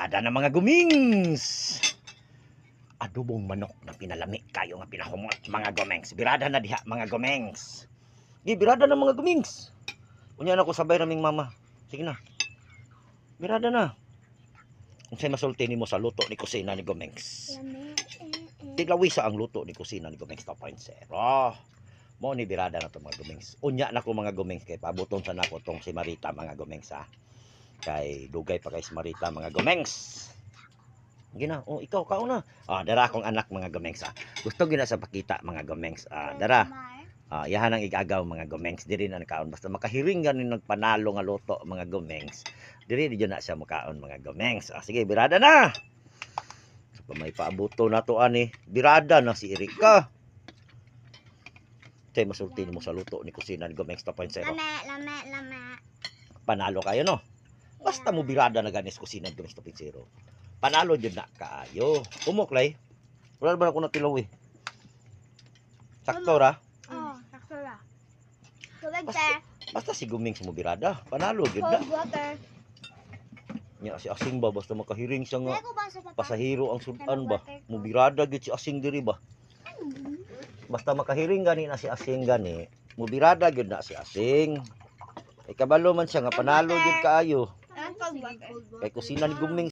Birada na mga gumings. Adobong manok na pinalami kayo nga pinahumot mga gumengs. Birada na diha mga gumengs. Di birada na mga gumings. Unya na ko sabay raming mama. Sige na. Birada na. Unsay masulti nimo sa luto ni kusina ni gumengs? Tiglawisa ang luto ni kusina ni gumengs 2.0. Mo ni birada na to mga gumengs. Unya na ko mga gumengs kay pabuton sa nako tong si Marita mga gumengs ha. Kay dugay pa kay si Marita mga gumengs. Gina, oh ikaw kauna. Dara akong anak mga gumengs ah. Gusto gina sa pakita mga gumengs. Dara. Yahan ang igagaw mga gumengs. Diri na nakaon basta makahiring ganin nagpanalo nga luto mga gumengs. Diri di na siya makaon mga gumengs. Sige, birada na. So, may paabuto na to ani. Birada na si Erika. Tay masulti mo sa luto ni kusina ni Gumengs 2.0. Lama. Panalo kayo no. Basta mo birada na ganis kusina ni Gumengs 2.0. Panalo jud na kaayo. Umuklay. Wala ba ako natilaw eh. Sakto ra. Sakto ra. Tubig sir. Basta si Gumengs mo birada. Panalo jud na. Cold water. Nya si Asing ba basta makahiring siya nga Lego ba sa papa? pasahero ang sudan ba. Mo birada gid si Asing diri ba. Basta makahiring gani na si Asing gani. Mo birada gid na si Asing. Kay kabalo man siya nga panalo jud kaayo. Cold water. Kay kusina ni Gumengs